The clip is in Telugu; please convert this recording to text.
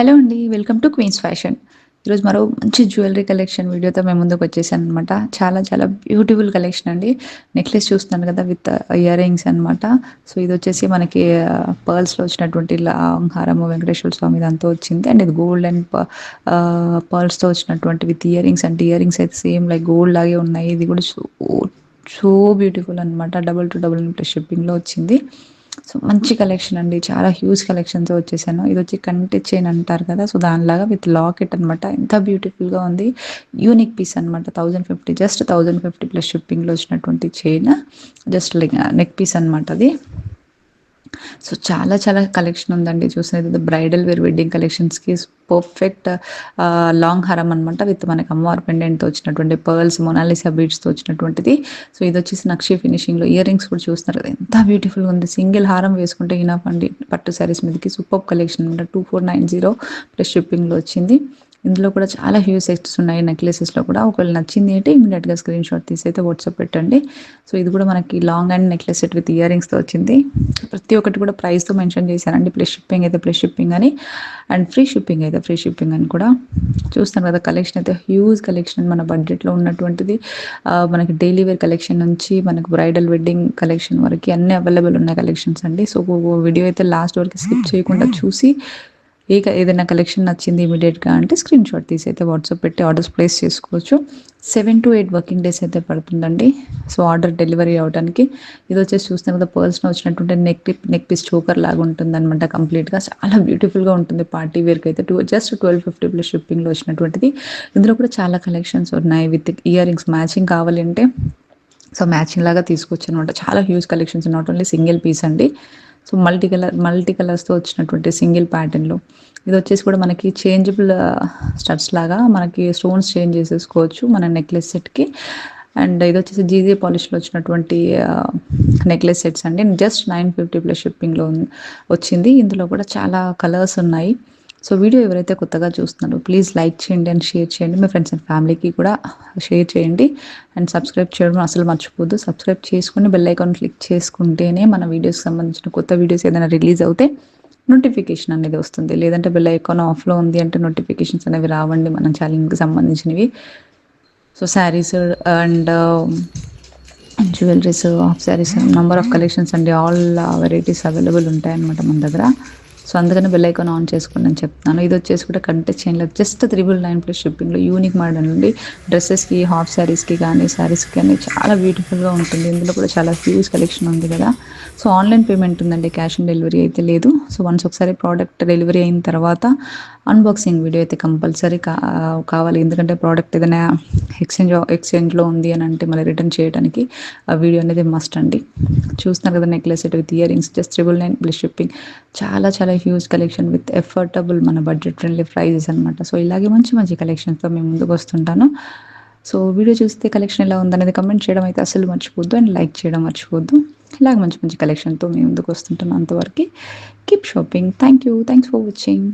హలో అండి. Welcome to Queens fashion. ఈరోజు మరో మంచి జ్యువెలరీ కలెక్షన్ వీడియోతో మేము ముందుకు వచ్చేసాననమాట. చాలా చాలా బ్యూటిఫుల్ కలెక్షన్ అండి. నెక్లెస్ చూస్తున్నాను కదా! విత్ ఇయర్ రింగ్స్ అనమాట. సో, ఇదొచ్చేసి మనకి పర్ల్స్‌లో వచ్చినటువంటి లాంగ్ హారము వెంకటేశ్వర స్వామి దాంతో వచ్చింది. అండ్ ఇది గోల్డ్ అండ్ పర్ల్స్‌తో వచ్చినటువంటి విత్ ఇయర్ రింగ్స్ అంటే ఇయర్ రింగ్స్ అయితే సేమ్ లైక్ గోల్డ్ లాగే ఉన్నాయి. ఇది కూడా సో బ్యూటిఫుల్ అనమాట. డబుల్ టు డబుల్ ప్లస్ షిప్పింగ్‌లో వచ్చింది. సో, మంచి కలెక్షన్ అండి. చాలా హ్యూజ్ కలెక్షన్‌తో వచ్చేసాను. ఇదొచ్చి కంటి చైన్ అంటారు కదా! సో, దానిలాగా విత్ లాకెట్ అనమాట. ఎంత బ్యూటిఫుల్‌గా ఉంది. యూనిక్ పీస్ అనమాట. 1050 జస్ట్ 1050 ప్లస్ షిప్పింగ్‌లో వచ్చినటువంటి chain. Just like neck piece అనమాట అది. సో, చాలా చాలా కలెక్షన్ ఉందండి. చూసినట్లయితే బ్రైడల్ వేర్ వెడ్డింగ్ కలెక్షన్స్‌కి పర్ఫెక్ట్ లాంగ్ హారం అనమాట. విత్ మనకి అమ్మవారి పెండెంట్‌తో వచ్చినటువంటి పర్ల్స్, మొనాలిసా బీడ్స్‌తో వచ్చినటువంటిది. సో, ఇదొచ్చేసి నక్షి ఫినిషింగ్‌లో ఇయర్ రింగ్స్ కూడా చూస్తున్నారు కదా! ఎంత బ్యూటిఫుల్‌గా ఉంది. సింగిల్ హారం వేసుకుంటే ఇనఫ్ అండి. పట్టు శారీస్ మీదకి సూపర్బ్ కలెక్షన్ అనమాట. 2490 ప్లస్ షిప్పింగ్‌లో వచ్చింది. ఇందులో కూడా చాలా హ్యూజ్ సెట్స్ ఉన్నాయి నెక్లెసెస్‌లో కూడా. ఒకవేళ నచ్చింది అంటే ఇమ్మీడియేట్‌గా స్క్రీన్‌షాట్ తీసి అయితే వాట్సాప్ పెట్టండి. సో, ఇది కూడా మనకి long and necklace set with ఇయర్ రింగ్స్‌తో వచ్చింది. ప్రతి ఒక్కటి కూడా ప్రైస్‌తో మెన్షన్ చేశానండి. ప్లస్ షిప్పింగ్ అయితే ప్లస్ షిప్పింగ్ అని, అండ్ ఫ్రీ షిప్పింగ్ అయితే ఫ్రీ షిప్పింగ్ అని కూడా. చూస్తాను కదా! కలెక్షన్ అయితే హ్యూజ్ కలెక్షన్ మన బడ్జెట్‌లో ఉన్నటువంటిది. మనకి డైలీ వేర్ కలెక్షన్ నుంచి మనకు బ్రైడల్ వెడ్డింగ్ కలెక్షన్ వరకి అన్నీ అవైలబుల్ ఉన్న కలెక్షన్స్ అండి. సో, వీడియో అయితే లాస్ట్ వరకు స్కిప్ చేయకుండా చూసి ఏదైనా కలెక్షన్ నచ్చింది ఇమ్మీడియేట్‌గా అంటే స్క్రీన్‌షాట్ తీసి అయితే వాట్సాప్ పెట్టి ఆర్డర్స్ ప్లేస్ చేసుకోవచ్చు. 7-8 వర్కింగ్ డేస్ అయితే పడుతుందండి. సో, ఆర్డర్ డెలివరీ అవ్వడానికి. ఇదొచ్చేసి చూస్తున్నాం కదా! పర్ల్స్‌లో వచ్చినటువంటి నెక్ పీస్ చోకర్ లాగా ఉంటుందనమాట కంప్లీట్‌గా. చాలా బ్యూటిఫుల్‌గా ఉంటుంది పార్టీ వేర్‌కి అయితే జస్ట్ 1250 ప్లస్ షిప్పింగ్‌లో వచ్చినటువంటిది. ఇందులో కూడా చాలా కలెక్షన్స్ ఉన్నాయి. విత్ ఇయర్ రింగ్స్ మ్యాచింగ్ కావాలి అంటే సో, మ్యాచింగ్ లాగా తీసుకొచ్చానమాట. చాలా huge collections not only single piece అండి. సో, మల్టీ కలర్స్‌తో వచ్చినటువంటి సింగిల్ ప్యాటర్న్‌లో. ఇదొచ్చేసి కూడా మనకి చేంజబుల్ స్టడ్స్ లాగా మనకి స్టోన్స్ చేంజ్ చేసేసుకోవచ్చు మన నెక్లెస్ సెట్‌కి. అండ్ ఇదొచ్చేసి జీజే పాలిష్‌లో వచ్చినటువంటి నెక్లెస్ సెట్స్ అండి. జస్ట్ 950 ప్లస్ షిప్పింగ్‌లో వచ్చింది. ఇందులో కూడా చాలా కలర్స్ ఉన్నాయి. సో, వీడియో ఎవరైతే కొత్తగా చూస్తున్నారో ప్లీజ్ లైక్ చేయండి అండ్ షేర్ చేయండి. మీ ఫ్రెండ్స్ అండ్ ఫ్యామిలీకి కూడా షేర్ చేయండి. అండ్ సబ్స్క్రైబ్ చేయడం అసలు మర్చిపోద్దు. సబ్స్క్రైబ్ చేసుకొని బెల్ ఐకాన్ క్లిక్ చేసుకుంటేనే మన వీడియోస్‌కి సంబంధించిన కొత్త వీడియోస్ ఏదైనా రిలీజ్ అవుతే నోటిఫికేషన్ అనేది వస్తుంది. లేదంటే బెల్ ఐకాన్ ఆఫ్‌లో ఉంది అంటే నోటిఫికేషన్స్ అనేవి రావండి మన ఛానెల్‌కి సంబంధించినవి. So, saris and jewelleries, half saris number of collections అండి. ఆల్ వెరైటీస్ అవైలబుల్ ఉంటాయన్నమాట మన దగ్గర. సో, అందుకని బెల్ ఐకాన్ ఆన్ చేసుకోండి అని చెప్తున్నాను. ఇదొచ్చేసి కూడా కంటే చైన్‌లో జస్ట్ 999 ప్లస్ షిప్పింగ్‌లో యూనిక్ మోడల్ అండి. డ్రెసెస్‌కి, హాఫ్ శారీస్‌కి కానీ, శారీస్‌కి కానీ చాలా బ్యూటిఫుల్‌గా ఉంటుంది. ఇందులో కూడా చాలా హ్యూజ్ కలెక్షన్ ఉంది కదా! సో, ఆన్‌లైన్ పేమెంట్ ఉందండి. క్యాష్ ఆన్ డెలివరీ అయితే లేదు. సో, వన్స్ ఒకసారి ప్రోడక్ట్ డెలివరీ అయిన తర్వాత అన్బాక్సింగ్ వీడియో అయితే కంపల్సరీ కావాలి. ఎందుకంటే ప్రోడక్ట్ ఏదైనా ఎక్స్చేంజ్‌లో ఉంది అని అంటే మళ్ళీ రిటర్న్ చేయడానికి ఆ వీడియో అనేది మస్ట్ అండి. చూస్తున్నారు కదా! Necklace set with ear rings just 999 plus shipping. చాలా చాలా హ్యూజ్ కలెక్షన్ విత్ ఎఫోర్డబుల్ మన బడ్జెట్ ఫ్రెండ్లీ ప్రైజెస్ అనమాట. సో, ఇలాగే మంచి మంచి కలెక్షన్స్‌తో మేము ముందుకు వస్తుంటాను. సో, వీడియో చూస్తే కలెక్షన్ ఎలా ఉందనేది కమెంట్ చేయడం అయితే అస్సలు మర్చిపోద్దు. అండ్ లైక్ చేయడం మర్చిపోద్దు. ఇలాగ మంచి మంచి కలెక్షన్‌తో మేము ముందుకు వస్తుంటాను. అంతవరకి keep shopping. Thank you. Thanks for watching.